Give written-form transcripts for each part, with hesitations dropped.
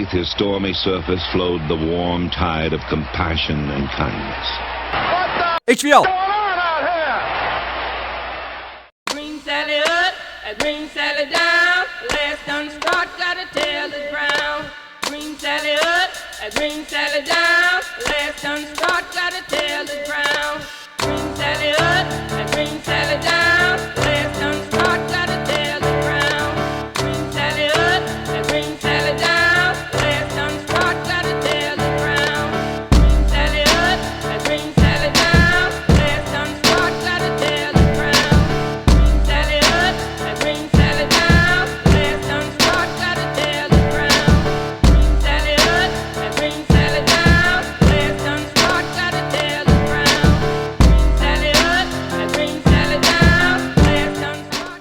Beneath his stormy surface flowed the warm tide of compassion and kindness. HVL. Green Sally up, a green Sally down. Last unstruck, gotta tell the ground. Green Sally up, a green Sally down. Last unstruck, gotta tell the ground. Green Sally up, a green Sally down. Last unstruck, gotta tell the ground. Green Sally up, a green Sally down. Last unstruck, gotta tell the ground. Green Sally up, a green Sally down. Last unstruck, gotta tell the ground. Green Sally up, a green Sally down. Last unstruck, gotta tell the ground. Green Sally up, a green Sally down. Last unstruck, gotta tell the ground. Green Sally up, a green Sally down. Last unstruck.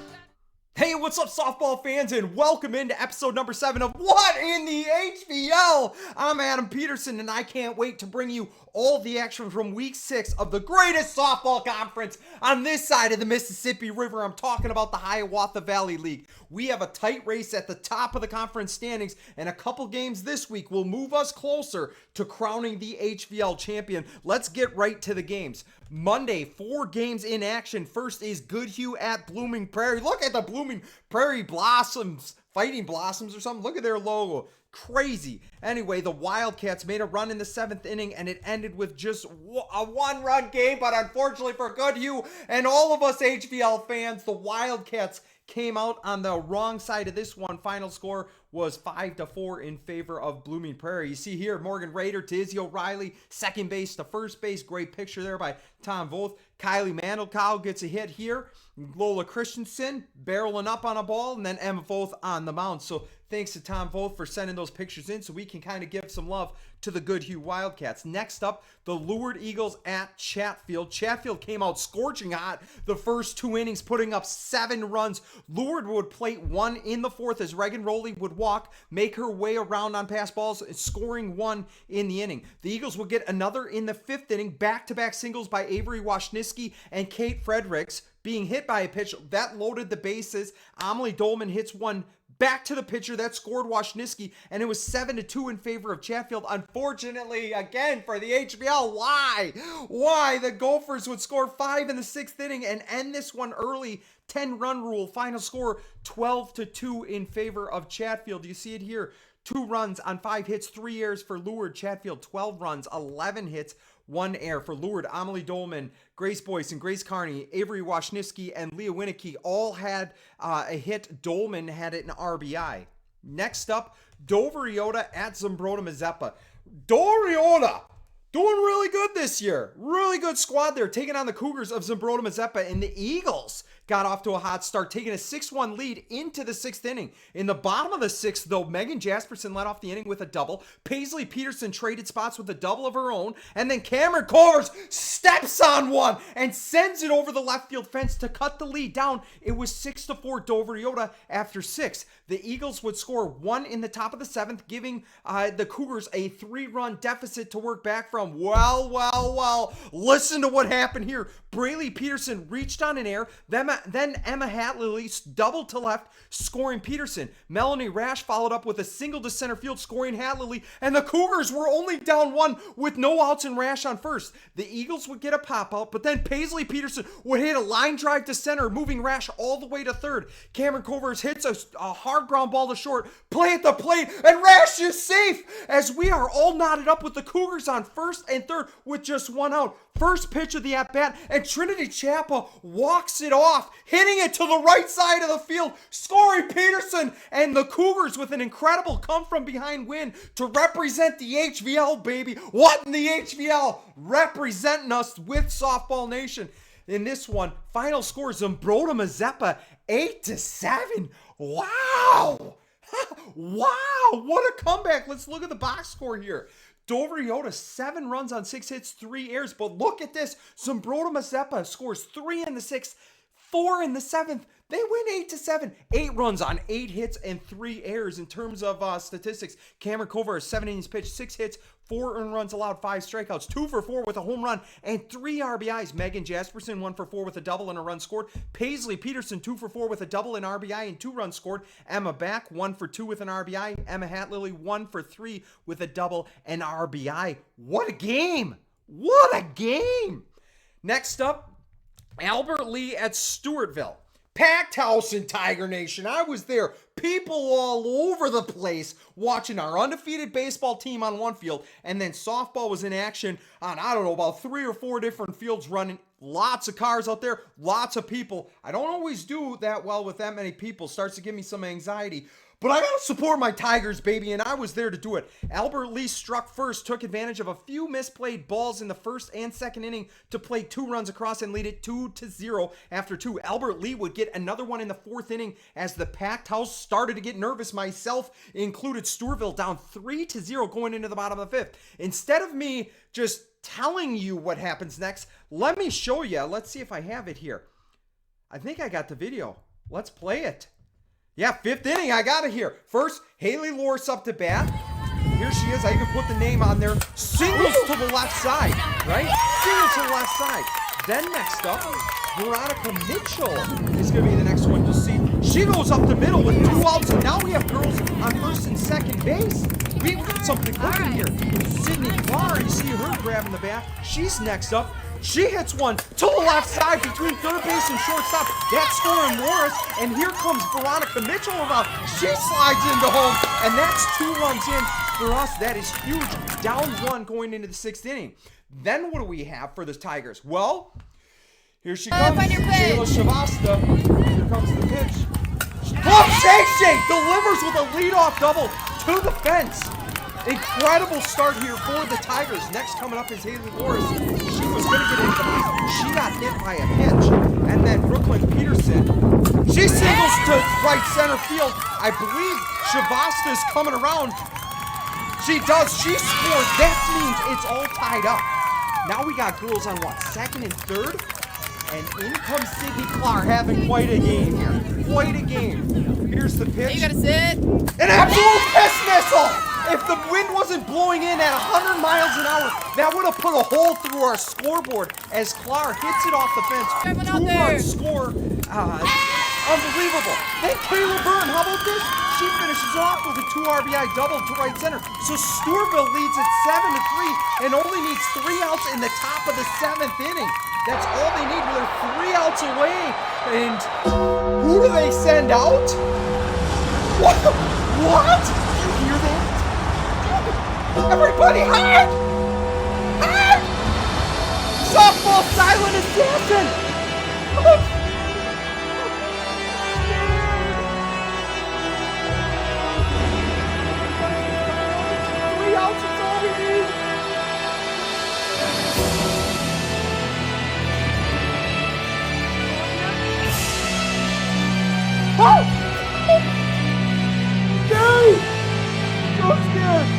Hey, what's up, softball fans, and welcome into episode number 7 of What in the HVL? I'm Adam Peterson, and I can't wait to bring you all the action from week 6 of the greatest softball conference on this side of the Mississippi River. I'm talking about the Hiawatha Valley League. We have a tight race at the top of the conference standings, and a couple games this week will move us closer to crowning the HVL champion. Let's get right to the games. Monday, 4 games in action. First is Goodhue at Blooming Prairie. Look at the Blooming Prairie Blossoms, Fighting Blossoms or something. Look at their logo. Crazy. Anyway, the Wildcats made a run in the 7th inning, and it ended with just a 1-run game. But unfortunately for Goodhue and all of us HVL fans, the Wildcats came out on the wrong side of this one. Final score was 5-4 in favor of Blooming Prairie. You see here, Morgan Rader to Izzy O'Reilly, second base to first base. Great picture there by Tom Voth. Kylie Mandelkow gets a hit here. Lola Christensen barreling up on a ball, and then Emma Voth on the mound. So thanks to Tom Voth for sending those pictures in so we can kind of give some love to the Goodhue Wildcats. Next up, the Lourdes Eagles at Chatfield. Chatfield came out scorching hot the first 2 innings, putting up 7 runs. Lourdes would plate 1 in the 4th as Reagan Rowley would walk, make her way around on pass balls, scoring 1 in the inning. The Eagles would get another in the 5th inning, back-to-back singles by Avery Washniski and Kate Fredericks, being hit by a pitch that loaded the bases. Amelie Dolman hits one back to the pitcher that scored Washniski, and it was 7-2 in favor of Chatfield. Unfortunately, again, for the HVL, why the Gophers would score 5 in the 6th inning and end this one early. 10-run rule. Final score 12-2 in favor of Chatfield. You see it here. 2 runs on 5 hits, 3 errors for Lourdes. Chatfield 12 runs, 11 hits, 1 error for Lourdes. Amelie Dolman, Grace Boyce, and Grace Carney, Avery Washniski, and Leah Winnicky all had a hit. Dolman had it in RBI. Next up, Dover-Eyota at Zumbrota-Mazeppa. Dover-Eyota doing really good this year. Really good squad there, taking on the Cougars of Zumbrota-Mazeppa, and the Eagles got off to a hot start, taking a 6-1 lead into the 6th inning. In the bottom of the 6th, though, Megan Jasperson led off the inning with a double. Paisley Peterson traded spots with a double of her own, and then Cameron Covers steps on one and sends it over the left field fence to cut the lead down. It was 6-4 Dover-Eyota after 6. The Eagles would score 1 in the top of the 7th, giving the Cougars a 3-run deficit to work back from. Well, listen to what happened here. Braylee Peterson reached on an air, then Emma Hatley doubled to left, scoring Peterson. Melanie Rash followed up with a single to center field, scoring Hatley, and the Cougars were only down 1 with no outs and Rash on first. The Eagles would get a pop-out, but then Paisley Peterson would hit a line drive to center, moving Rash all the way to third. Cameron Covers hits a hard ground ball to short, play at the plate, and Rash is safe as we are all knotted up with the Cougars on first and third with just 1 out. First pitch of the at-bat, and Trinity Chapa walks it off, hitting it to the right side of the field, scoring Peterson, and the Cougars with an incredible come-from-behind win to represent the HVL, baby. What in the HVL? Representing us with Softball Nation. In this one, final score, Zumbrota-Mazeppa, 8-7. Wow! Wow, what a comeback. Let's look at the box score here. Dover-Eyota, 7 runs on 6 hits, 3 errors. But look at this. Zumbrota-Mazeppa scores 3 in the 6th, 4 in the 7th. They win 8-7. 8 runs on 8 hits and 3 errors. In terms of statistics, Cameron Kovar, 7 innings pitched, 6 hits, 4 earned runs allowed, 5 strikeouts, 2 for 4 with a home run, and 3 RBIs. Megan Jasperson, 1 for 4 with a double and a run scored. Paisley Peterson, 2 for 4 with a double, an RBI, and 2 runs scored. Emma Back, 1 for 2 with an RBI. Emma Hatlily, 1 for 3 with a double and RBI. What a game! What a game! Next up, Albert Lee at Stewartville. Packed house in Tiger Nation. I was there. People all over the place watching our undefeated baseball team on one field. And then softball was in action on, I don't know, about 3 or 4 different fields running. Lots of cars out there. Lots of people. I don't always do that well with that many people. Starts to give me some anxiety. But I gotta support my Tigers, baby, and I was there to do it. Albert Lee struck first, took advantage of a few misplayed balls in the first and second inning to play 2 runs across and lead it 2-0 after 2. Albert Lee would get another one in the 4th inning as the packed house started to get nervous, myself included. Stewartville down 3-0 going into the bottom of the 5th. Instead of me just telling you what happens next, let me show you. Let's see if I have it here. I think I got the video. Let's play it. Yeah, 5th inning, I got it here. First, Haley Lourdes up to bat. Here she is. I even put the name on there. Singles to the left side, right? Singles to the left side. Then next up, Veronica Mitchell is going to be the next one to see. She goes up the middle with 2 outs, and now we have girls on first and second base. We've got something cooking here. Sydney Clark, you see her grabbing the bat. She's next up. She hits one to the left side between third base and shortstop. That's scoring Morris. And here comes Veronica Mitchell around. She slides into home. And that's 2 runs in for us. That is huge. Down 1 going into the 6th inning. Then what do we have for the Tigers? Well, here she comes. Shayla Shavasta. Here comes the pitch. Oh, Shay delivers with a leadoff double to the fence. Incredible start here for the Tigers. Next coming up is Haley Lourdes. She was going to get into the base. She got hit by a pitch. And then Brooklyn Peterson. She singles to right center field. I believe Shavasta's coming around. She does. She scores. That means it's all tied up. Now we got girls on what? 2nd and 3rd? And in comes Sydney Clark having quite a game here. Quite a game. Here's the pitch. You gotta sit. An absolute piss missile! If the wind wasn't blowing in at 100 miles an hour, that would have put a hole through our scoreboard as Clark hits it off the fence. 2-run score. Unbelievable. Then Kayla Byrne, how about this? She finishes off with a 2 RBI double to right center. So Stewartville leads at 7-3 and only needs 3 outs in the top of the 7th inning. That's all they need. They're 3 outs away. And who do they send out? What? What? You hear that? Everybody hide! Hide! Softball silent assassin! 3 outs is all we need. Oh! No! So scared!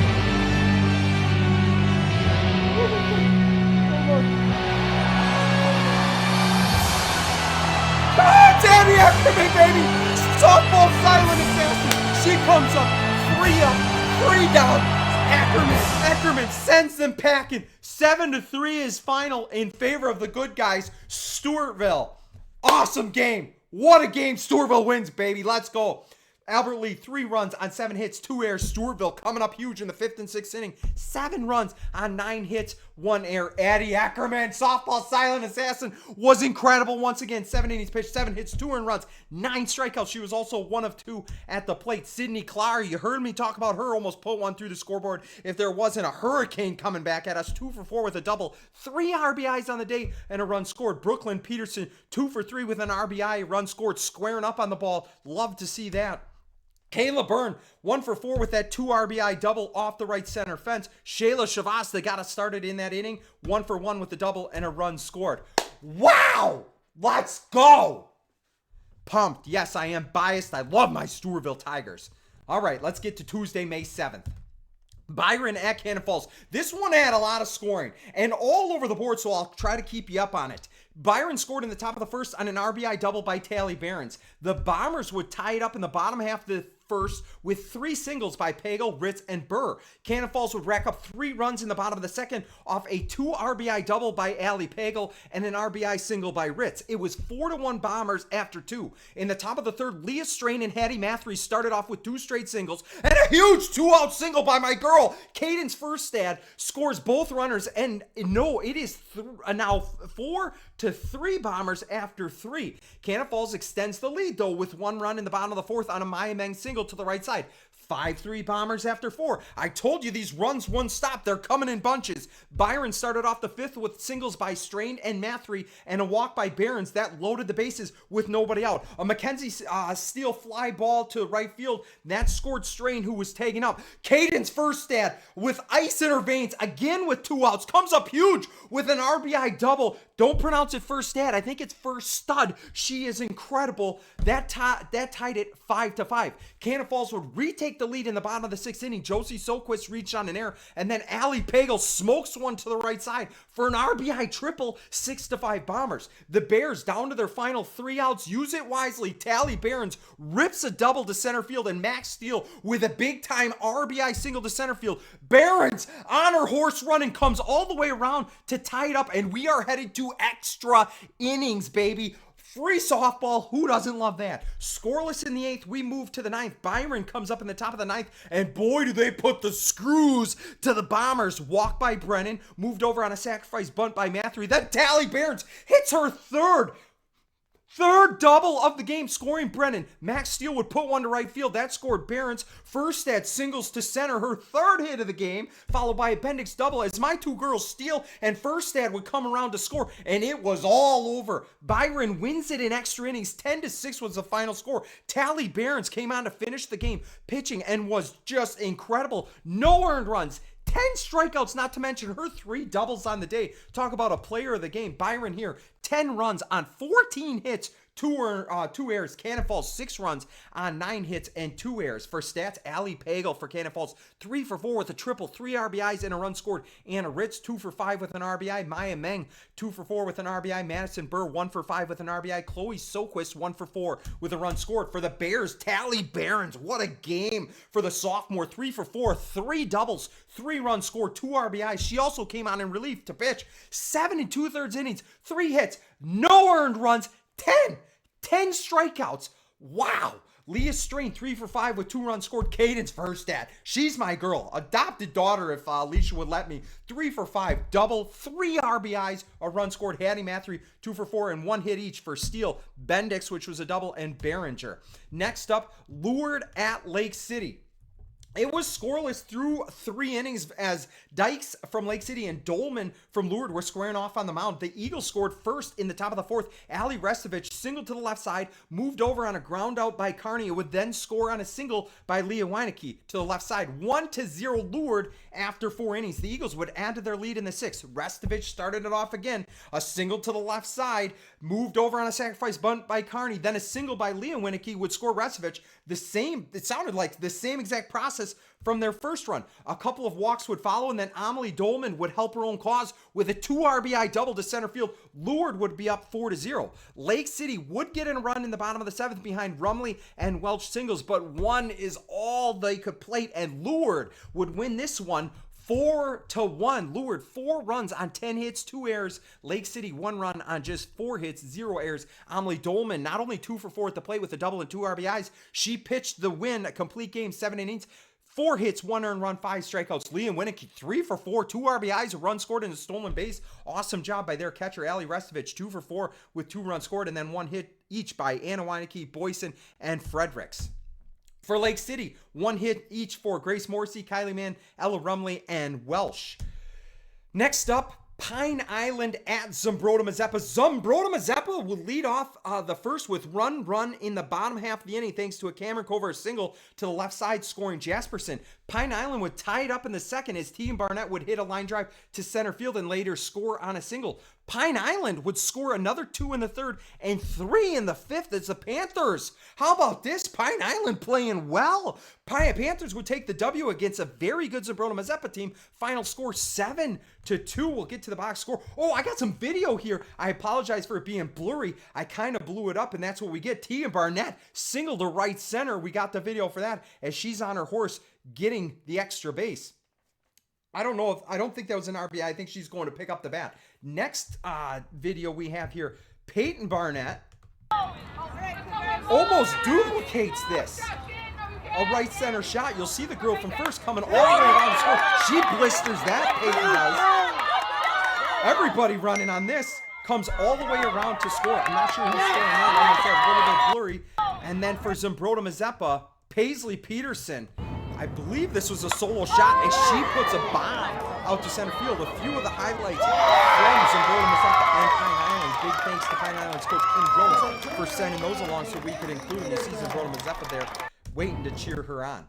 Danny Ackerman, baby! Softball silent assassin. She comes up, 3 up, 3 down. Ackerman sends them packing. 7-3 is final in favor of the good guys. Stewartville. Awesome game. What a game. Stewartville wins, baby. Let's go. Albert Lee, 3 runs on 7 hits, 2 errors. Stewartville coming up huge in the 5th and 6th inning. 7 runs on 9 hits, 1 error. Addie Ackerman, softball silent assassin, was incredible once again. 7 innings pitched, 7 hits, 2 earned runs, 9 strikeouts. She was also 1 of 2 at the plate. Sydney Clark, you heard me talk about her, almost put one through the scoreboard if there wasn't a hurricane coming back at us. 2 for 4 with a double, 3 RBIs on the day, and a run scored. Brooklyn Peterson, 2 for 3 with an RBI, run scored, squaring up on the ball. Love to see that. Kayla Byrne, 1 for 4 with that 2 RBI double off the right center fence. Shayla Shavasta got us started in that inning. 1 for 1 with the double and a run scored. Wow! Let's go! Pumped. Yes, I am biased. I love my Stewartville Tigers. All right, let's get to Tuesday, May 7th. Byron at Cannon Falls. This one had a lot of scoring and all over the board, so I'll try to keep you up on it. Byron scored in the top of the first on an RBI double by Tally Behrens. The Bombers would tie it up in the bottom half of the first with 3 singles by Pagel, Ritz, and Burr. Cannon Falls would rack up 3 runs in the bottom of the second off a 2 RBI double by Allie Pagel and an RBI single by Ritz. It was 4-1 Bombers after 2. In the top of the third, Leah Strain and Hattie Mathery started off with 2 straight singles and a huge 2-out single by my girl. Cadence Furstad scores both runners, and no, it is now 4-3 Bombers after 3. Cannon Falls extends the lead though with 1 run in the bottom of the fourth on a Maya Meng single to the right side. 5-3 Bombers after 4. I told you these runs wouldn't stop. They're coming in bunches. Byron started off the fifth with singles by Strain and Mathery and a walk by Behrens that loaded the bases with nobody out. A Mackenzie Steele fly ball to right field that scored Strain, who was tagging up. Cadence Furstad with ice in her veins again with 2 outs comes up huge with an RBI double. Don't pronounce it Furstad. I think it's First Stud. She is incredible. That tied it 5-5. Cannon Falls would retake the lead in the bottom of the 6th inning. Josie Soquist reached on an error, and then Allie Pagel smokes one to the right side for an RBI triple. 6-5 Bombers. The Bears down to their final 3 outs. Use it wisely. Tally Behrens rips a double to center field, and Max Steele with a big-time RBI single to center field. Behrens on her horse running comes all the way around to tie it up, and we are headed to extra innings, baby. Free softball, who doesn't love that? Scoreless in the 8th, we move to the 9th. Byron comes up in the top of the 9th, and boy, do they put the screws to the Bombers. Walk by Brennan, moved over on a sacrifice bunt by Mathery. Then Tally Behrens hits her third double of the game, scoring Brennan. Max Steele would put one to right field. That scored Behrens. Furstad singles to center, her 3rd hit of the game, followed by a Bendix double as my 2 girls, Steele and Furstad, would come around to score, and it was all over. Byron wins it in extra innings. 10-6 was the final score. Tally Behrens came on to finish the game pitching and was just incredible. No earned runs. 10 strikeouts, not to mention her 3 doubles on the day. Talk about a player of the game. Byron here, 10 runs on 14 hits, 2 errors. Cannon Falls, 6 runs on 9 hits and 2 errors. For stats, Allie Pagel for Cannon Falls, 3 for 4 with a triple, 3 RBIs and a run scored. Anna Ritz, 2 for 5 with an RBI. Maya Meng, 2 for 4 with an RBI. Madison Burr, 1 for 5 with an RBI. Chloe Soquist, 1 for 4 with a run scored. For the Bears, Tally Behrens, what a game for the sophomore. 3 for 4, 3 doubles, 3 runs scored, 2 RBIs. She also came on in relief to pitch. 7 2/3 innings, 3 hits, no earned runs, 10 strikeouts. Wow. Leah Strain, 3 for 5 with 2 runs scored. Cadence Furstad, she's my girl. Adopted daughter, if Alicia would let me. 3 for 5, double, 3 RBIs, a run scored. Hattie Mathery, 2 for 4, and 1 hit each for Steele, Bendix, which was a double, and Behringer. Next up, Lourdes at Lake City. It was scoreless through 3 innings as Dykes from Lake City and Dolman from Lourdes were squaring off on the mound. The Eagles scored first in the top of the 4th. Allie Restovich singled to the left side, moved over on a ground out by Carney. It would then score on a single by Leah Weinecke to the left side. 1-0 Lourdes after 4 innings. The Eagles would add to their lead in the 6th. Restovich started it off again. A single to the left side, moved over on a sacrifice bunt by Carney. Then a single by Leah Weinecke would score Restovich. It sounded like the same exact process from their first run. A couple of walks would follow, and then Amelie Dolman would help her own cause with a 2 RBI double to center field. Lourdes would be up 4-0. Lake City would get in a run in the bottom of the 7th behind Rumley and Welch singles, but 1 is all they could plate, and Lourdes would win this one 4-1. Lourdes, 4 runs on 10 hits, 2 errors. Lake City, 1 run on just 4 hits, 0 errors. Amelie Dolman, not only 2 for 4 at the plate with a double and 2 RBIs, she pitched the win, a complete game, 7 innings. 4 hits, 1 earned run, 5 strikeouts. Leah Weinecke, 3 for 4, 2 RBIs, a run scored, and a stolen base. Awesome job by their catcher, Allie Restovich, 2 for 4 with 2 runs scored, and then 1 hit each by Anna Weinecke, Boyson, and Fredericks. For Lake City, 1 hit each for Grace Morrissey, Kylie Mann, Ella Rumley, and Welsh. Next up, Pine Island at Zumbrota-Mazeppa. Zumbrota-Mazeppa will lead off the first with run in the bottom half of the inning thanks to a Cameron Cover single to the left side, scoring Jasperson. Pine Island would tie it up in the second as Team Barnett would hit a line drive to center field and later score on a single. Pine Island would score another 2 in the third and 3 in the fifth as the Panthers. How about this? Pine Island playing well. Panthers would take the W against a very good Zumbrota-Mazeppa team. Final score 7-2. We'll get to the box score. Oh, I got some video here. I apologize for it being blurry. I kind of blew it up, and that's what we get. Tia Barnett single to right center. We got the video for that as she's on her horse getting the extra base. I don't think that was an RBI. I think she's going to pick up the bat. Next video we have here, Peyton Barnett almost duplicates this. A right center shot. You'll see the girl from first coming all the way around the score. She blisters that, Peyton does. Everybody running on this comes all the way around to score. I'm not sure who's scoring that one. It's a little bit blurry. And then for Zumbrota-Mazeppa, Paisley Peterson. I believe this was a solo shot as she puts a bomb out to center field. A few of the highlights from Zumbrota-Mazeppa and Pine Island. Big thanks to Pine Island's coach Kim Jones for sending those along so we could include them. You see Zumbrota-Mazeppa there waiting to cheer her on.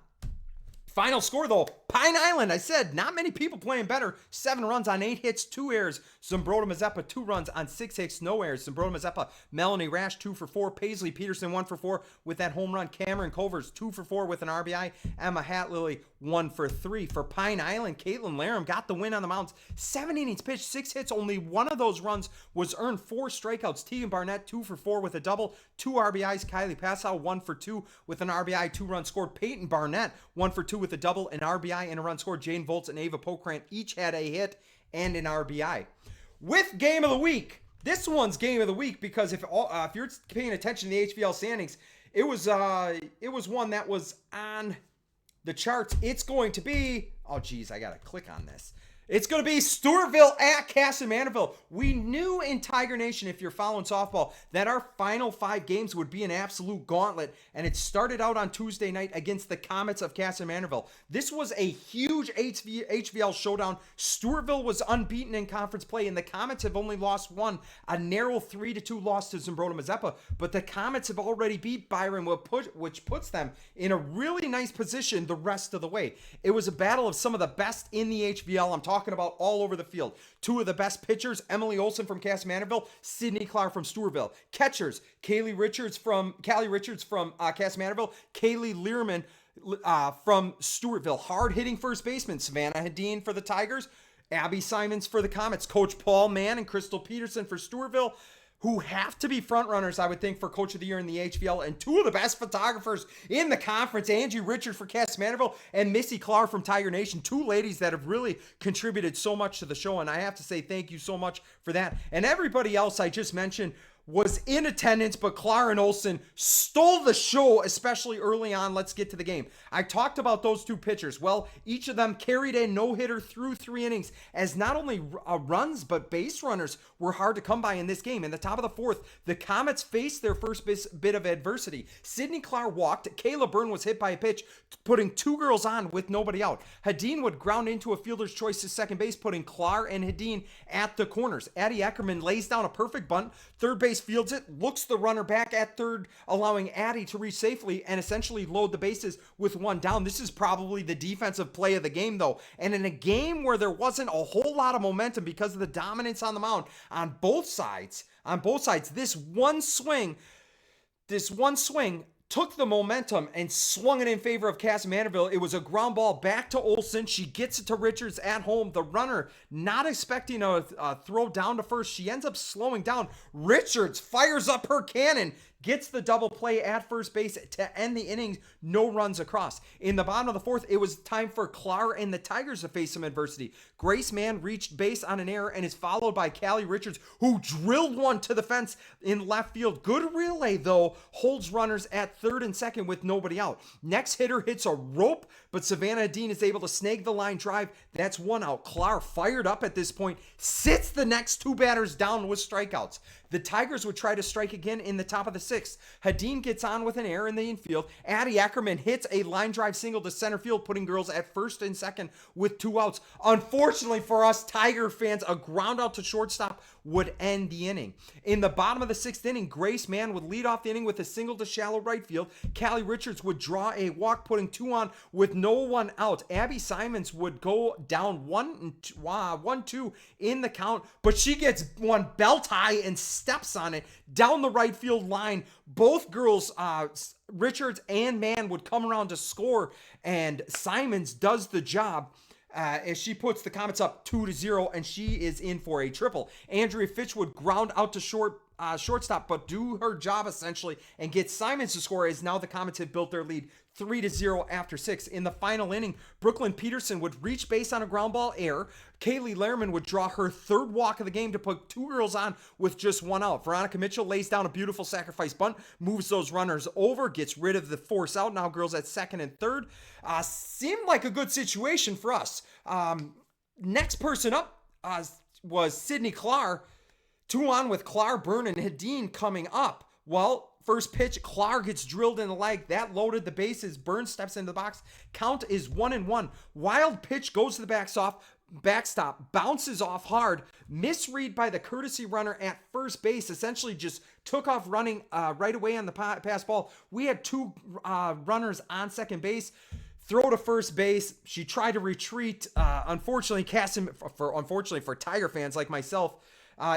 Final score though, Pine Island, I said, not many people playing better. 7 runs on 8 hits, 2 errors. Zumbrota-Mazeppa, 2 runs on 6 hits, no errors. Zumbrota-Mazeppa, Melanie Rash, 2 for 4. Paisley Peterson, 1 for 4 with that home run. Cameron Culvers, 2 for 4 with an RBI. Emma Hatlily, 1 for 3. For Pine Island, Caitlin Laram got the win on the mounds. 7 innings pitched, 6 hits. Only one of those runs was earned. 4 strikeouts. Tegan Barnett, 2 for 4 with a double. 2 RBIs. Kylie Passow, 1 for 2 with an RBI. 2 runs scored. Peyton Barnett, 1 for 2 with a double, an RBI, and a run scored. Jane Volz and Ava Pokrant each had a hit and an RBI. With Game of the Week, this one's Game of the Week because if you're paying attention to the HVL standings, it was one that was on the charts. It's going to be, oh geez, I gotta click on this. It's going to be Stewartville at Kasson-Mantorville. We knew in Tiger Nation, if you're following softball, that our final 5 games would be an absolute gauntlet, and it started out on Tuesday night against the Comets of Kasson-Mantorville. This was a huge HVL showdown. Stewartville was unbeaten in conference play, and the Comets have only lost one, a narrow 3-2 loss to Zumbrota-Mazeppa, but the Comets have already beat Byron, which puts them in a really nice position the rest of the way. It was a battle of some of the best in the HVL. I'm talking about all over the field. 2 of the best pitchers, Emily Olson from Kasson-Mantorville, Sydney Clark from Stewartville. Catchers, Callie Richards from Kasson-Mantorville, Kaylee Learman from Stewartville. Hard-hitting first baseman, Savannah Hedin for the Tigers, Abby Simons for the Comets, Coach Paul Mann and Crystal Peterson for Stewartville, who have to be front runners, I would think, for Coach of the Year in the HVL, and 2 of the best photographers in the conference, Angie Richard for Kasson-Mantorville and Missy Clark from Tiger Nation, 2 ladies that have really contributed so much to the show, and I have to say thank you so much for that. And everybody else I just mentioned was in attendance, but Clara and Olsen stole the show, especially early on. Let's get to the game. I talked about those 2 pitchers. Well, each of them carried a no-hitter through 3 innings, as not only runs, but base runners were hard to come by in this game. In the top of the 4th, the Comets faced their first bit of adversity. Sydney Clark walked. Kayla Byrne was hit by a pitch, putting 2 girls on with nobody out. Hedin would ground into a fielder's choice to second base, putting Clark and Hedin at the corners. Addie Eckerman lays down a perfect bunt. Third base fields it, looks the runner back at third, allowing Addie to reach safely and essentially load the bases with 1 down. This is probably the defensive play of the game, though. And in a game where there wasn't a whole lot of momentum because of the dominance on the mound on both sides, this one swing took the momentum and swung it in favor of Kasson-Mantorville. It was a ground ball back to Olsen. She gets it to Richards at home. The runner not expecting a throw down to first. She ends up slowing down. Richards fires up her cannon, gets the double play at first base to end the inning. No runs across. In the bottom of the 4th, it was time for Clark and the Tigers to face some adversity. Grace Mann reached base on an error and is followed by Callie Richards, who drilled one to the fence in left field. Good relay, though, holds runners at third and second with nobody out. Next hitter hits a rope, but Savannah Dean is able to snag the line drive. That's 1 out. Clark, fired up at this point, sits the next 2 batters down with strikeouts. The Tigers would try to strike again in the top of the 6th. Hedin gets on with an error in the infield. Addie Ackerman hits a line drive single to center field, putting girls at first and second with 2 outs. Unfortunately for us Tiger fans, a ground out to shortstop would end the inning. In the bottom of the 6th inning, Grace Mann would lead off the inning with a single to shallow right field. Callie Richards would draw a walk, putting 2 on with no one out. Abby Simons would go down 1-2 in the count, but she gets one belt high and steps on it down the right field line. Both girls, Richards and Mann, would come around to score, and Simons does the job. As she puts the Comets up 2-0, and she is in for a triple. Andrea Fitch would ground out to shortstop, but do her job essentially and get Simons to score, as now the Comets have built their lead 3-0 after 6. In the final inning, Brooklyn Peterson would reach base on a ground ball error. Kaylee Lehrman would draw her 3rd walk of the game to put 2 girls on with just 1 out. Veronica Mitchell lays down a beautiful sacrifice bunt, moves those runners over, gets rid of the force out. Now girls at 2nd and 3rd. Seemed like a good situation for us. Next person up was Sydney Clark. 2 on with Clark, Byrne, and Hadeen coming up. Well, first pitch, Clark gets drilled in the leg. That loaded the bases. Byrne steps into the box. Count is 1-1. Wild pitch goes to the backstop, bounces off hard. Misread by the courtesy runner at first base. Essentially just took off running right away on the pass ball. We had 2 runners on second base. Throw to first base. She tried to retreat. Unfortunately for Tiger fans like myself,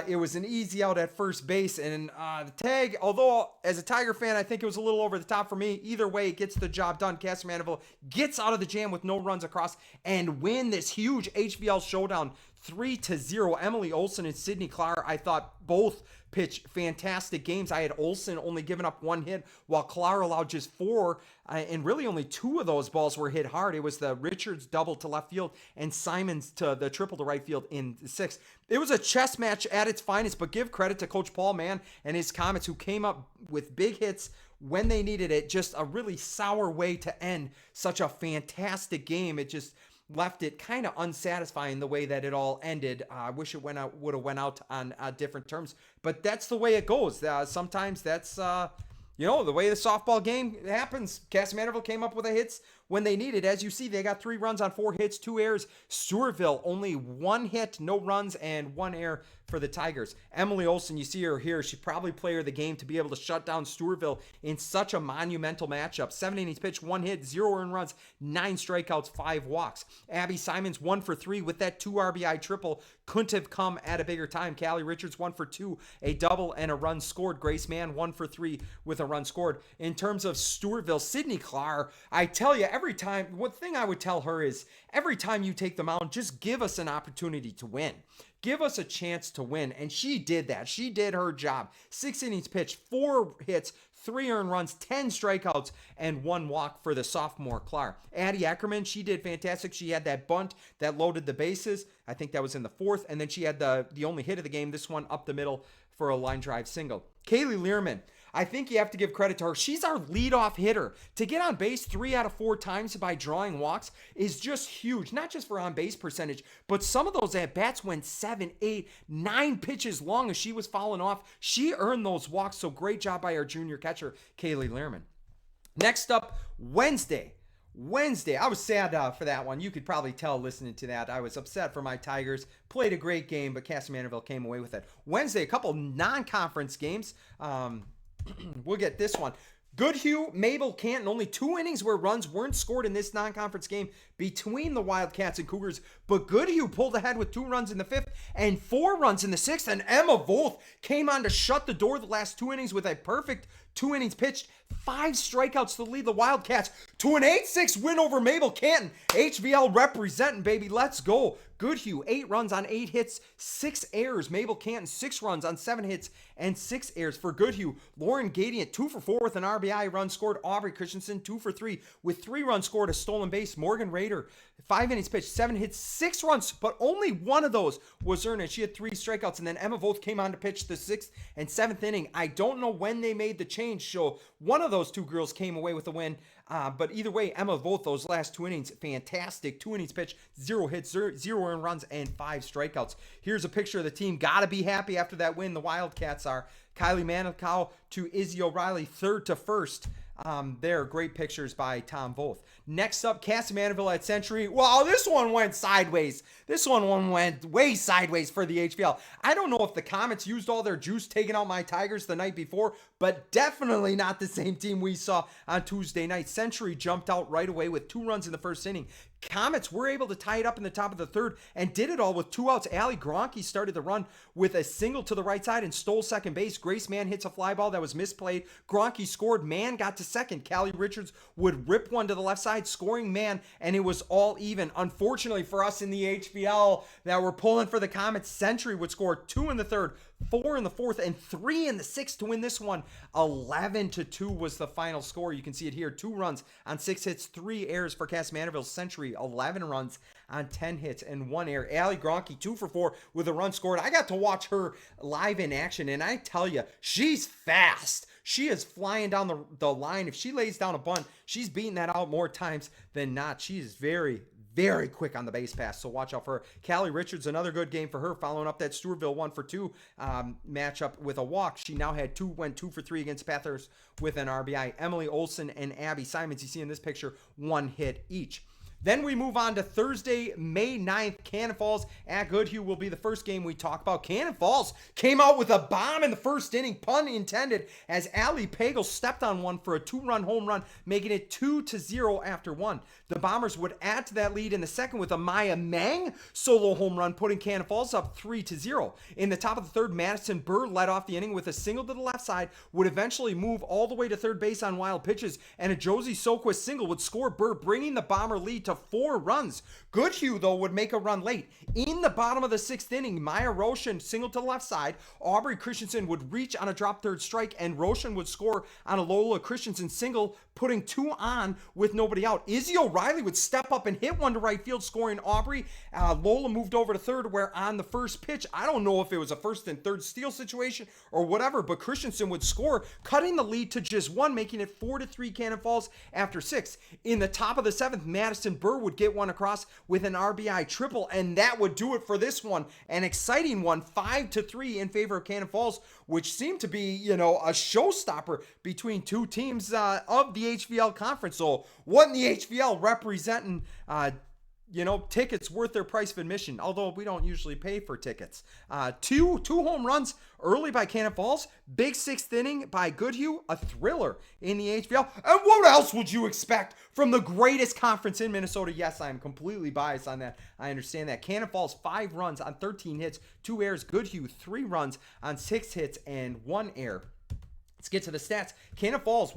it was an easy out at first base, and the tag, although as a Tiger fan, I think it was a little over the top for me. Either way, it gets the job done. Kasson-Mantorville gets out of the jam with no runs across and win this huge HVL showdown 3-0. Emily Olsen and Sydney Clark, I thought both pitched fantastic games. I had Olsen only giving up 1 hit, while Clark allowed just 4, and really only 2 of those balls were hit hard. It was the Richards double to left field and Simons to the triple to right field in the 6th. It was a chess match at its finest, but give credit to Coach Paul Mann and his Comets, who came up with big hits when they needed it. Just a really sour way to end such a fantastic game. It just left it kind of unsatisfying the way that it all ended. I wish it would have went out on different terms, but that's the way it goes. Sometimes that's the way the softball game happens. Kasson-Mantorville came up with the hits when they needed. As you see, they got 3 runs on 4 hits, 2 errors. Stewartville only 1 hit, no runs, and 1 error for the Tigers. Emily Olsen, you see her here. She probably player of the game to be able to shut down Stewartville in such a monumental matchup. 7 innings pitched, 1 hit, 0 earned runs, 9 strikeouts, 5 walks. Abby Simons 1 for 3 with that 2 RBI triple. Couldn't have come at a bigger time. Callie Richards 1 for 2, a double and a run scored. Grace Mann 1 for 3 with a run scored. In terms of Stewartville, Sydney Clark, I tell you, every time, one thing I would tell her is every time you take the mound, just give us an opportunity to win. Give us a chance to win. And she did that. She did her job. 6 innings pitched, 4 hits, 3 earned runs, 10 strikeouts, and 1 walk for the sophomore Clark. Addie Eckerman, she did fantastic. She had that bunt that loaded the bases. I think that was in the 4th. And then she had the only hit of the game, this one up the middle for a line drive single. Kaylee Lehrman, I think you have to give credit to her. She's our leadoff hitter. To get on base 3 out of 4 times by drawing walks is just huge. Not just for on-base percentage, but some of those at-bats went 7, 8, 9 pitches long as she was fouling off. She earned those walks, so great job by our junior catcher, Kaylee Lehrman. Next up, Wednesday, I was sad for that one. You could probably tell listening to that. I was upset for my Tigers. Played a great game, but Kasson-Mantorville came away with it. Wednesday, a couple non-conference games. We'll get this one. Goodhue, Mabel-Canton, only 2 innings where runs weren't scored in this non-conference game between the Wildcats and Cougars, but Goodhue pulled ahead with 2 runs in the 5th and 4 runs in the 6th, and Emma Volth came on to shut the door the last 2 innings with a perfect 2 innings pitched, 5 strikeouts to lead the Wildcats to an 8-6 win over Mabel-Canton. HVL representing, baby. Let's go. Goodhue, 8 runs on 8 hits, 6 errors. Mabel-Canton, 6 runs on 7 hits and 6 errors. For Goodhue, Lauren Gadiant, 2 for 4 with an RBI run scored. Aubrey Christensen, 2 for 3 with 3 runs scored, a stolen base. Morgan Rader, 5 innings pitched, 7 hits, 6 runs, but only 1 of those was earned, and she had 3 strikeouts. And then Emma Volth came on to pitch the 6th and 7th inning. I don't know when they made the change, so one of those 2 girls came away with a win. But either way, Emma Volth, those last 2 innings, fantastic. 2 innings pitched, 0 hits, 0 earned runs, and 5 strikeouts. Here's a picture of the team. Gotta be happy after that win. The Wildcats are. Kylie Manicow to Izzy O'Reilly, 3rd to 1st. There, great pictures by Tom Voth. Next up, Kasson-Mantorville at Century. Well, this one went sideways. This one went way sideways for the HVL. I don't know if the Comets used all their juice taking out my Tigers the night before, but definitely not the same team we saw on Tuesday night. Century jumped out right away with 2 runs in the first inning. Comets were able to tie it up in the top of the third and did it all with 2 outs. Allie Gronke started the run with a single to the right side and stole second base. Grace Mann hits a fly ball that was misplayed. Gronke scored. Mann got to second. Callie Richards would rip one to the left side, scoring Mann, and it was all even. Unfortunately for us in the HVL that were pulling for the Comets, Century would score 2 in the third, 4 in the fourth, and 3 in the sixth to win this one. 11-2 was the final score. You can see it here. 2 runs on 6 hits, 3 errors for Kasson-Mantorville. Century, 11 runs on 10 hits and 1 error. Allie Gronke, 2 for 4 with a run scored. I got to watch her live in action, and I tell you, she's fast. She is flying down the line. If she lays down a bunt, she's beating that out more times than not. She is very, very quick on the base pass, so watch out for her. Callie Richards, another good game for her, following up that Stewartville 1-for-2 matchup with a walk. She now went 2 for 3 against Bathurst with an RBI. Emily Olson and Abby Simons, you see in this picture, 1 hit each. Then we move on to Thursday, May 9th. Cannon Falls at Goodhue will be the first game we talk about. Cannon Falls came out with a bomb in the first inning, pun intended, as Allie Pagel stepped on one for a 2-run home run, making it 2-0 after 1. The Bombers would add to that lead in the second with a Maya Mang solo home run, putting Cannon Falls up 3-0. In the top of the third, Madison Burr led off the inning with a single to the left side, would eventually move all the way to third base on wild pitches, and a Josie Soquist single would score Burr, bringing the Bomber lead to 4 runs. Goodhue, though, would make a run late. In the bottom of the 6th inning, Maya Roshan single to the left side. Aubrey Christensen would reach on a drop third strike, and Roshan would score on a Lola Christensen single, putting 2 on with nobody out. Izzy O'Reilly would step up and hit one to right field, scoring Aubrey. Lola moved over to third, where on the first pitch, I don't know if it was a first and third steal situation or whatever, but Christensen would score, cutting the lead to just 1, making it 4-3 Cannon Falls after 6. In the top of the 7th, Madison Burr would get one across with an RBI triple, and that would do it for this one. An exciting one, 5-3 in favor of Cannon Falls, which seemed to be, a showstopper between 2 teams of the HVL conference. So what in the HVL representing, tickets worth their price of admission, although we don't usually pay for tickets. Two home runs early by Cannon Falls, big 6th inning by Goodhue, a thriller in the HVL. And what else would you expect from the greatest conference in Minnesota? Yes, I'm completely biased on that. I understand that. Cannon Falls, 5 runs on 13 hits, 2 errors. Goodhue, 3 runs on 6 hits and 1 error. Let's get to the stats. Cannon Falls,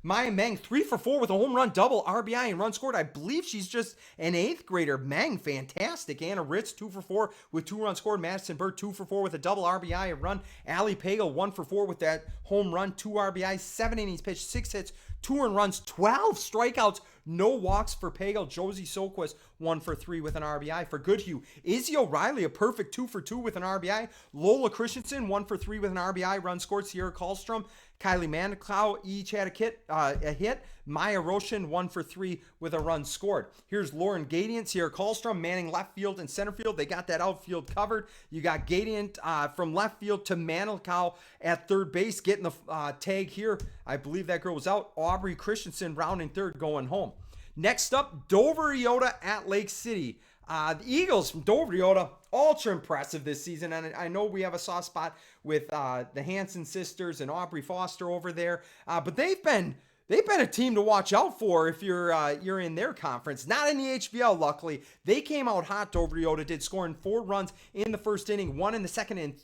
Maya Meng, 3 for 4 with a home run, double, RBI, and run scored. I believe she's just an 8th grader. Meng, fantastic. Anna Ritz, 2 for 4 with 2 runs scored. Madison Burr, 2 for 4 with a double, RBI, a run. Allie Pagel, 1 for 4 with that home run, 2 RBI, 7 innings pitched, 6 hits, 2 earned runs, 12 strikeouts, no walks for Pagel. Josie Soquist, 1 for 3 with an RBI. For Goodhue, Izzy O'Reilly, a perfect 2 for 2 with an RBI. Lola Christensen, 1 for 3 with an RBI, run scored. Sierra Karlstrom, Kylie Mandikow each had a hit. Maya Roshan, 1 for 3 with a run scored. Here's Lauren Gadiant, Sierra Karlstrom manning left field and center field. They got that outfield covered. You got Gadiant from left field to Mandikow at third base, getting the tag here. I believe that girl was out. Aubrey Christensen rounding third, going home. Next up, Dover-Eyota at Lake City. The Eagles from Dover-Eyota, ultra impressive this season, and I know we have a soft spot with the Hanson sisters and Aubrey Foster over there, but they've been a team to watch out for if you're in their conference. Not in the HVL, luckily. They came out hot. Dover-Eyota did, scoring 4 runs in the first inning, 1 in the second, and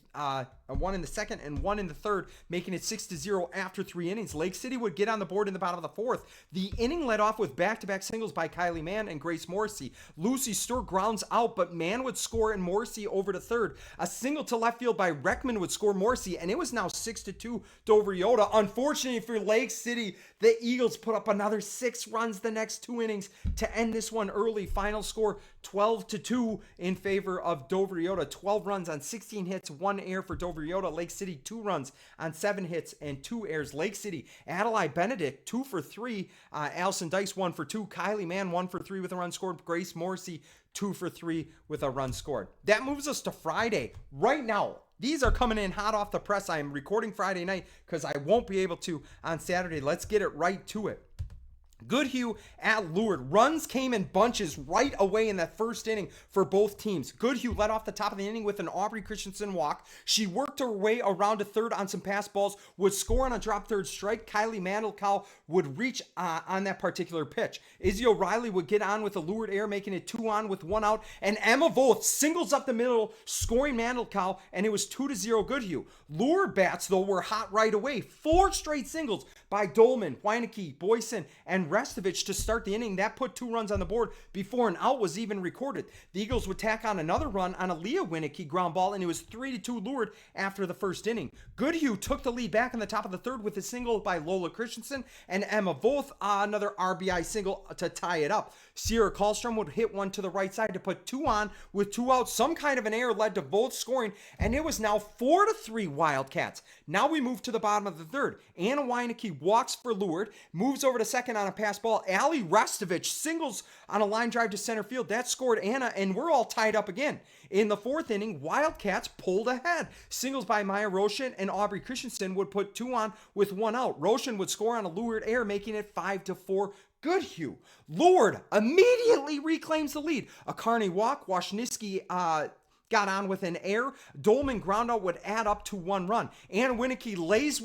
1 in the third, making it 6-0 after 3 innings. Lake City would get on the board in the bottom of the 4th. The inning led off with back-to-back singles by Kylie Mann and Grace Morrissey. Lucy Stewart grounds out, but Mann would score and Morrissey over to third. A single to left field by Reckman would score Morrissey, and it was now 6-2 Dover-Eyota. Unfortunately for Lake City, the Eagles put up another 6 runs the next 2 innings to end this one early. Final score 12-2 in favor of Dover-Eyota. 12 runs on 16 hits, 1 error for Dover-Eyota. Lake City, 2 runs on 7 hits and 2 errors. Lake City, Adelaide Benedict, 2 for 3. Allison Dice, 1 for 2. Kylie Mann, 1 for 3 with a run scored. Grace Morrissey, 2 for 3 with a run scored. That moves us to Friday. Right now, these are coming in hot off the press. I am recording Friday night because I won't be able to on Saturday. Let's get it right to it. Goodhue at Lourdes. Runs came in bunches right away in that first inning for both teams. Goodhue led off the top of the inning with an Aubrey Christensen walk. She worked her way around to third on some pass balls, would score on a drop third strike. Kylie Mabel-Canton would reach on that particular pitch. Izzy O'Reilly would get on with a Lourdes air, making it 2 on with 1 out. And Emma Voth singles up the middle, scoring Mabel-Canton, and it was 2-0 Goodhue. Lourdes bats, though, were hot right away. 4 straight singles by Dolman, Weineke, Boyson, and Restovich to start the inning. That put 2 runs on the board before an out was even recorded. The Eagles would tack on another run on a Leah Weineke ground ball, and it was 3-2 Lourdes after the first inning. Goodhue took the lead back in the top of the third with a single by Lola Christensen and Emma Voth, another RBI single to tie it up. Sierra Karlstrom would hit one to the right side to put 2 on with 2 outs. Some kind of an error led to both scoring, and it was now 4-3 Wildcats. Now we move to the bottom of the third. Anna Weineke walks for Lourdes, moves over to second on a pass ball. Ali Restovich singles on a line drive to center field. That scored Anna, and we're all tied up again. In the fourth inning, Wildcats pulled ahead. Singles by Maya Roshan and Aubrey Christensen would put 2 on with 1 out. Roshan would score on a Lourdes air, making it 5-4 Goodhue. Lourdes immediately reclaims the lead. A Carney walk, Washniski got on with an air. Dolman ground out would add up to 1 run. Anna Weineke lays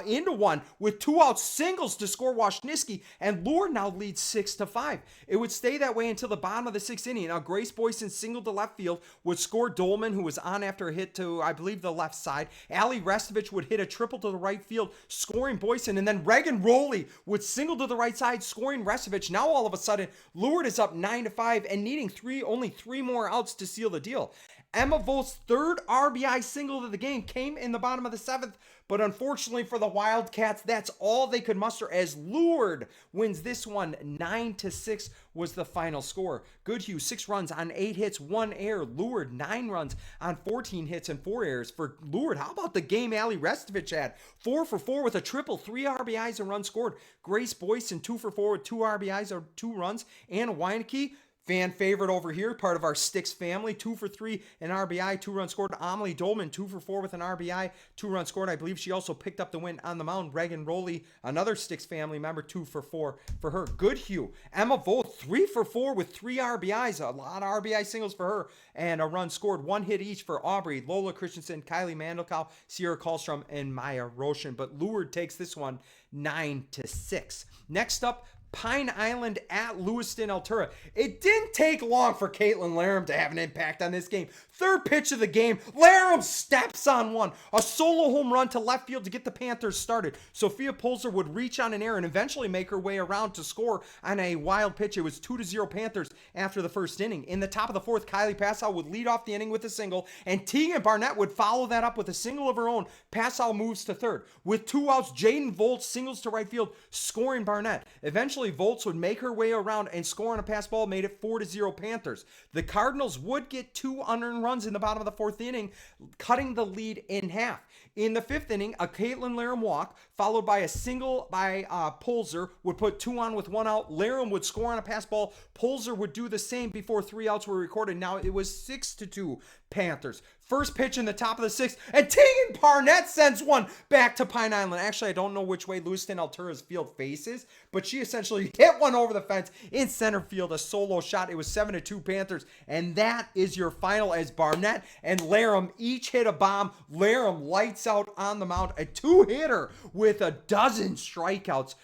into one with 2 out singles to score Washniski, and Lourdes now leads 6-5. It would stay that way until the bottom of the 6th inning. Now Grace Boyson singled to left field, would score Dolman, who was on after a hit to, I believe, the left side. Ali Restovich would hit a triple to the right field, scoring Boyson, and then Reagan Rowley would single to the right side, scoring Restovich. Now all of a sudden, Lourdes is up 9-5 and needing only 3 more outs to seal the deal. Emma Voth's 3rd RBI single of the game came in the bottom of the 7th, but unfortunately for the Wildcats, that's all they could muster as Lourdes wins this one. 9-6 was the final score. Goodhue 6 runs on 8 hits, 1 error. Lourdes 9 runs on 14 hits and 4 errors. For Lourdes, how about the game Ali Restovich had? 4 for 4 with a triple, 3 RBIs and runs scored. Grace Boyson 2 for 4 with 2 RBIs or 2 runs. Anna Weineke, fan favorite over here, part of our Sticks family, 2 for 3, an RBI, 2 runs scored. Amelie Dolman, 2 for 4 with an RBI, 2 runs scored. I believe she also picked up the win on the mound. Reagan Rowley, another Sticks family member, 2 for 4 for her. Goodhue, Emma Voth, 3 for 4 with 3 RBIs, a lot of RBI singles for her, and a run scored. 1 hit each for Aubrey, Lola Christensen, Kylie Mabel-Canton, Sierra Karlstrom, and Maya Roshan. But Lourdes takes this one 9-6. Next up, Pine Island at Lewiston-Altura. It didn't take long for Caitlin Larum to have an impact on this game. 3rd pitch of the game, Larum steps on one. A solo home run to left field to get the Panthers started. Sophia Pulser would reach on an error and eventually make her way around to score on a wild pitch. It was 2-0 Panthers after the first inning. In the top of the 4th, Kylie Passow would lead off the inning with a single, and Tegan Barnett would follow that up with a single of her own. Passow moves to 3rd. With 2 outs, Jaden Volts singles to right field, scoring Barnett. Eventually, Volts would make her way around and score on a pass ball, made it 4-0 Panthers. The Cardinals would get 2 unearned runs in the bottom of the 4th inning, cutting the lead in half. In the 5th inning, a Caitlin Larum walk, followed by a single by Pulser, would put 2 on with 1 out. Larum would score on a pass ball. Pulser would do the same before 3 outs were recorded. Now it was 6-2 Panthers. First pitch in the top of the 6th, and Tegan Barnett sends one back to Pine Island. Actually, I don't know which way Lewiston-Altura's field faces, but she essentially hit one over the fence in center field, a solo shot. It was 7-2 Panthers, and that is your final as Barnett and Larum each hit a bomb. Larum lights out on the mound, a 2-hitter with a dozen strikeouts.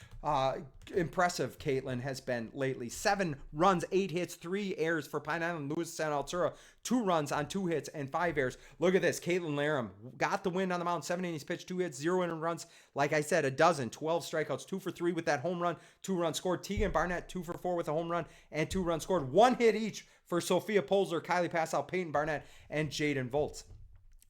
Impressive Caitlin has been lately. 7 runs, 8 hits, 3 errors for Pine Island Lewiston-Altura. 2 runs on 2 hits and 5 errors. Look at this. Caitlin Larum got the win on the mound. 7 innings pitched, 2 hits, 0 earned runs. Like I said, a dozen, 12 strikeouts, 2 for 3 with that home run, 2 runs scored. Tegan Barnett, 2 for 4 with a home run and 2 runs scored. 1 hit each for Sophia Pulser, Kylie Passow, Peyton Barnett, and Jaden Volts.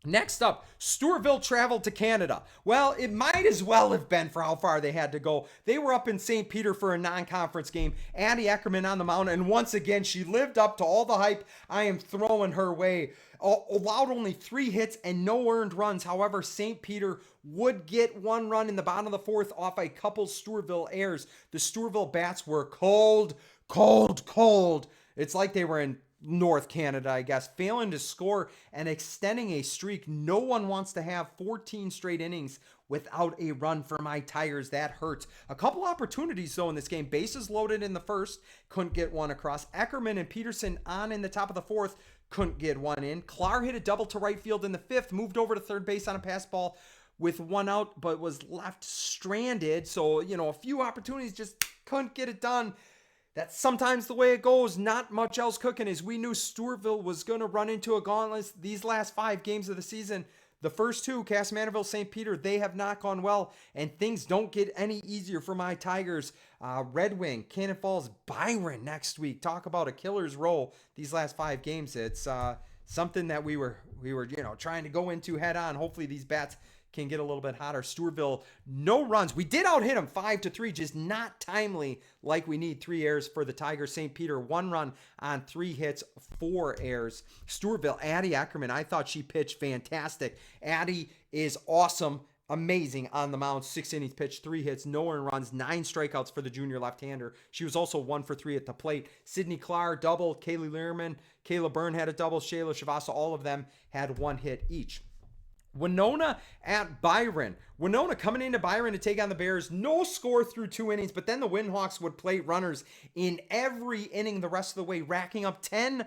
Next up, Stewartville traveled to Canada. Well, it might as well have been for how far they had to go. They were up in St. Peter for a non-conference game. Addie Eckerman on the mound, and once again, she lived up to all the hype I am throwing her way. Allowed only 3 hits and no earned runs. However, St. Peter would get 1 run in the bottom of the 4th off a couple Stewartville errors. The Stewartville bats were cold. It's like they were in North Canada, I guess, failing to score and extending a streak. No one wants to have 14 straight innings without a run for my Tigers. That hurts. A couple opportunities, though, in this game. Bases loaded in the first, couldn't get one across. Eckerman and Peterson on in the top of the fourth, couldn't get one in. Klar hit a double to right field in the fifth, moved over to third base on a pass ball with one out, but was left stranded. So, a few opportunities, just couldn't get it done. That's sometimes the way it goes. Not much else cooking, as we knew Stewartville was going to run into a gauntlet these last 5 games of the season. The first 2, Kasson-Mantorville, St. Peter, they have not gone well, and things don't get any easier for my Tigers. Red Wing, Cannon Falls, Byron next week. Talk about a killer's roll these last 5 games. It's something that we were trying to go into head on. Hopefully these bats can get a little bit hotter. Stewartville, no runs. We did out hit them 5-3, just not timely like we need. 3 errors for the Tigers. St. Peter, 1 run on 3 hits, 4 errors. Stewartville, Addie Ackerman, I thought she pitched fantastic. Addie is awesome, amazing on the mound. 6 innings pitched, 3 hits, no earned runs, 9 strikeouts for the junior left-hander. She was also 1 for 3 at the plate. Sydney Klar, double. Kaylee Learman, Kayla Byrne had a double. Shayla Shavasa, all of them had 1 hit each. Winona at Byron. Winona coming into Byron to take on the Bears. No score through 2 innings, but then the Windhawks would play runners in every inning the rest of the way, racking up 10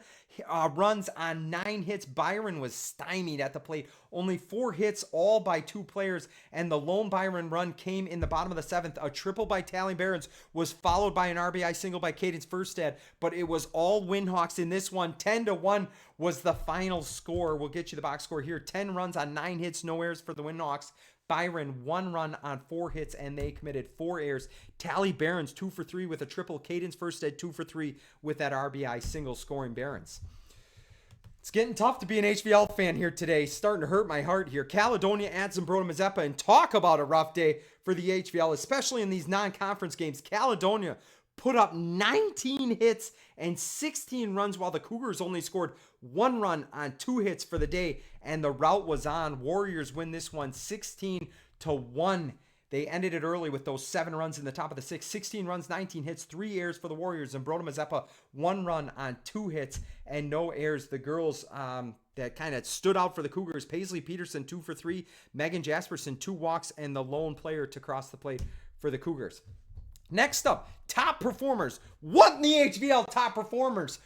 runs on 9 hits. Byron was stymied at the plate. Only 4 hits, all by 2 players, and the lone Byron run came in the bottom of the 7th. A triple by Tally Behrens was followed by an RBI single by Cadence Furstead, but it was all Windhawks in this one. 10-1 was the final score. We'll get you the box score here. 10 runs on 9 hits, no errors for the Windhawks. Byron, 1 run on 4 hits, and they committed 4 errors. Tally Behrens, 2 for 3 with a triple. Cadence Furstead, 2 for 3 with that RBI single, scoring Behrens. It's getting tough to be an HVL fan here today. Starting to hurt my heart here. Caledonia at Zumbrota-Mazeppa, and talk about a rough day for the HVL, especially in these non-conference games. Caledonia put up 19 hits and 16 runs, while the Cougars only scored 1 run on 2 hits for the day, and the rout was on. Warriors win this one 16-1. They ended it early with those 7 runs in the top of the 6th. 16 runs, 19 hits, 3 errors for the Warriors. And Zumbrota-Mazeppa, 1 run on 2 hits and no errors. The girls that kind of stood out for the Cougars, Paisley Peterson, 2 for 3. Megan Jasperson, 2 walks, and the lone player to cross the plate for the Cougars. Next up, top performers. What in the HVL top performers?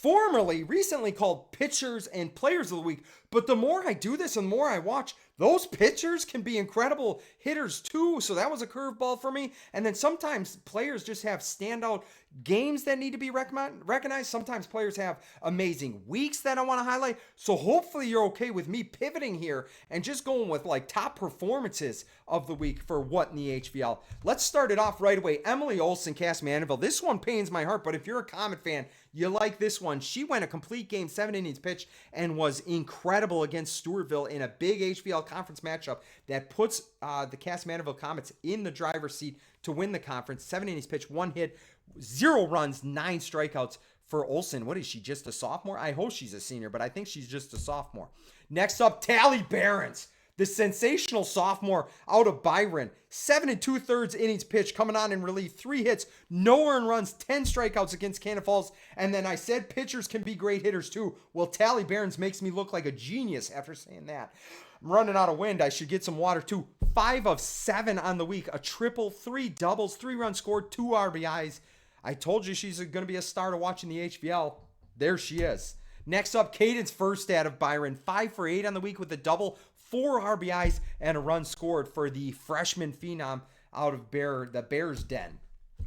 Recently called pitchers and players of the week. But the more I do this and the more I watch, those pitchers can be incredible hitters too. So that was a curveball for me. And then sometimes players just have standout games that need to be recognized. Sometimes players have amazing weeks that I want to highlight. So hopefully you're okay with me pivoting here and just going with like top performances of the week for what in the HVL. Let's start it off right away. Emily Olsen, Kasson-Mantorville. This one pains my heart, but if you're a Comet fan, you like this one. She went a complete game, 7 innings pitch, and was incredible against Stewartville in a big HVL conference matchup that puts the Kasson-Mantorville Comets in the driver's seat to win the conference. 7 innings pitch, 1 hit, 0 runs, 9 strikeouts for Olsen. What is she, just a sophomore? I hope she's a senior, but I think she's just a sophomore. Next up, Tally Behrens, the sensational sophomore out of Byron. 7 2/3 innings pitch, coming on in relief. 3 hits, no earned runs, 10 strikeouts against Cannon Falls. And then I said pitchers can be great hitters too. Well, Tally Behrens makes me look like a genius after saying that. I'm running out of wind. I should get some water too. 5 of 7 on the week. A triple, 3 doubles, 3 runs scored, 2 RBIs. I told you she's going to be a star to watch in the HVL. There she is. Next up, Cadence Furstead of Byron. 5 for 8 on the week with a double, 4 RBIs, and a run scored for the freshman phenom out of the Bears Den.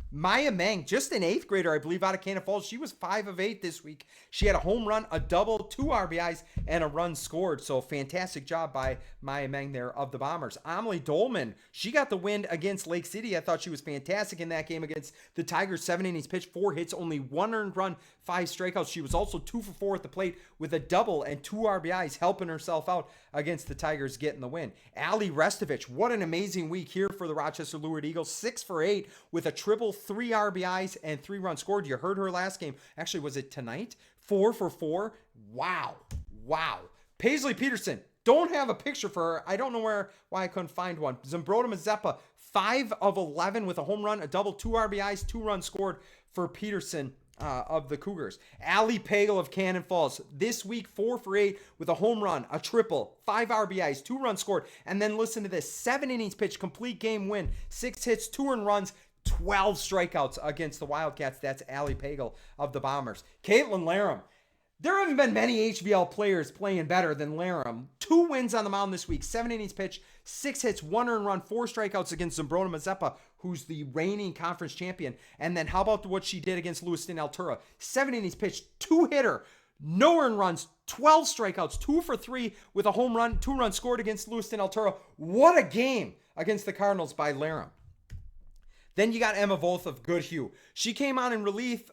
Maya Meng, just an 8th grader, I believe, out of Cannon Falls. She was 5 of 8 this week. She had a home run, a double, 2 RBIs, and a run scored. So fantastic job by Maya Meng there of the Bombers. Amelie Dolman, she got the win against Lake City. I thought she was fantastic in that game against the Tigers. 7 innings pitched, 4 hits, only 1 earned run, 5 strikeouts. She was also 2 for 4 at the plate with a double and 2 RBIs, helping herself out against the Tigers getting the win. Ali Restovich, what an amazing week here for the Rochester Lourdes Eagles. 6 for 8 with a triple, 3 RBIs, and 3 runs scored. You heard her last game. Actually, was it tonight? 4 for 4. Wow. Paisley Peterson, don't have a picture for her. I don't know why I couldn't find one. Zumbrota-Mazeppa, 5 of 11 with a home run, a double, 2 RBIs, 2 runs scored for Peterson. of the Cougars. Allie Pagel of Cannon Falls. This week, 4 for 8 with a home run, a triple, 5 RBIs, 2 runs scored. And then listen to this, 7 innings pitched, complete game win, 6 hits, 2 earned runs, 12 strikeouts against the Wildcats. That's Allie Pagel of the Bombers. Caitlin Laram. There haven't been many HVL players playing better than Laram. 2 wins on the mound this week, 7 innings pitched, 6 hits, 1 earned run, 4 strikeouts against Zumbrota-Mazeppa, who's the reigning conference champion. And then how about what she did against Lewiston-Altura? 7 innings pitched, 2 hitter, no earned runs, 12 strikeouts, 2 for 3 with a home run, 2 runs scored against Lewiston-Altura. What a game against the Cardinals by Laram. Then you got Emma Volth of Goodhue. She came on in relief,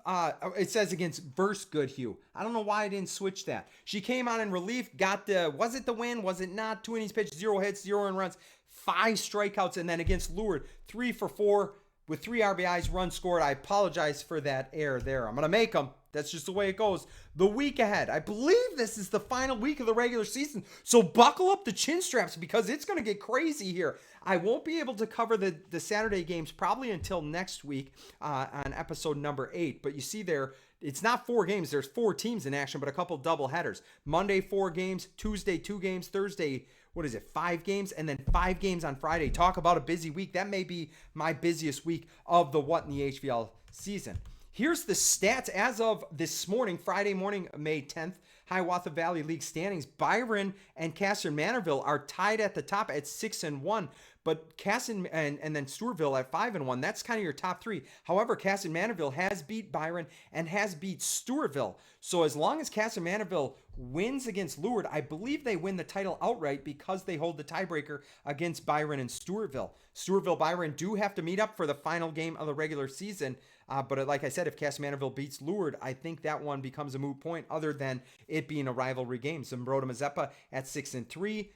it says against versus Goodhue. I don't know why I didn't switch that. She came on in relief, got was it the win? Was it not? 2 innings pitched, 0 hits, 0 earned runs, 5 strikeouts, and then against Lourdes, 3 for 4 with 3 RBIs, runs scored. I apologize for that error there. I'm going to make them. That's just the way it goes. The week ahead, I believe this is the final week of the regular season, so buckle up the chin straps because it's going to get crazy here. I won't be able to cover the Saturday games probably until next week on episode number 8, but you see there, it's not 4 games. There's 4 teams in action, but a couple double headers. Monday, 4 games. Tuesday, 2 games. Thursday, 5 games, and then 5 games on Friday. Talk about a busy week. That may be my busiest week of the What in the HVL season. Here's the stats as of this morning, Friday morning, May 10th. Hiawatha Valley League standings. Byron and Kasson-Mantorville are tied at the top at 6-1, but Kasson and then Stewartville at 5-1. That's kind of your top 3. However, Kasson-Mantorville has beat Byron and has beat Stewartville. So as long as Kasson-Mantorville wins against Lourdes, I believe they win the title outright because they hold the tiebreaker against Byron and Stewartville. Stewartville-Byron do have to meet up for the final game of the regular season. But like I said, if Kasson-Mantorville beats Lourdes, I think that one becomes a moot point other than it being a rivalry game. Zumbrota-Mazeppa at 6-3.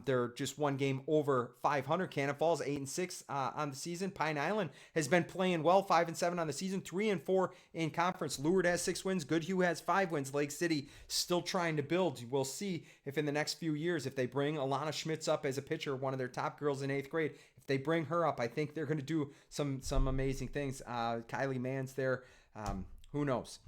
They're just 1 game over 500. Cannon Falls 8-6 on the season. Pine Island has been playing well, 5-7 on the season, 3-4 in conference. Lourdes has 6 wins. Goodhue has 5 wins. Lake City still trying to build. We'll see if in the next few years, if they bring Alana Schmitz up as a pitcher, one of their top girls in 8th grade, if they bring her up, I think they're going to do some amazing things. Kylie Mann's there. Who knows?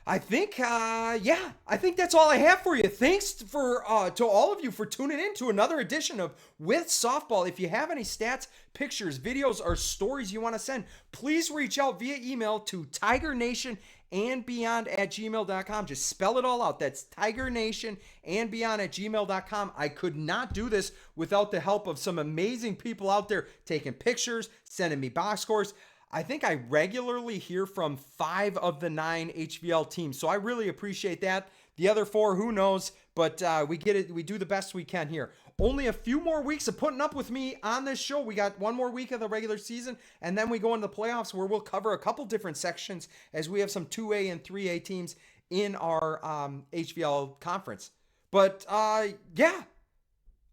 I think that's all I have for you. Thanks to all of you for tuning in to another edition of With Softball. If you have any stats, pictures, videos, or stories you want to send, please reach out via email to tigernation@gmail.com. Just spell it all out. That's tigernation@gmail.com. I could not do this without the help of some amazing people out there taking pictures, sending me box scores. I think I regularly hear from 5 of the 9 HVL teams, so I really appreciate that. The other 4, who knows, but we get it. We do the best we can here. Only a few more weeks of putting up with me on this show. We got 1 more week of the regular season, and then we go into the playoffs where we'll cover a couple different sections as we have some 2A and 3A teams in our HVL conference. But yeah.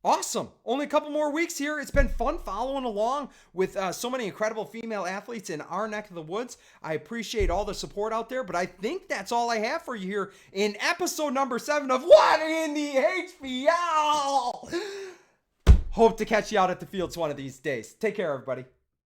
Awesome. Only a couple more weeks here. It's been fun following along with so many incredible female athletes in our neck of the woods. I appreciate all the support out there, but I think that's all I have for you here in episode number 7 of What in the HVL. Hope to catch you out at the fields one of these days. Take care, everybody.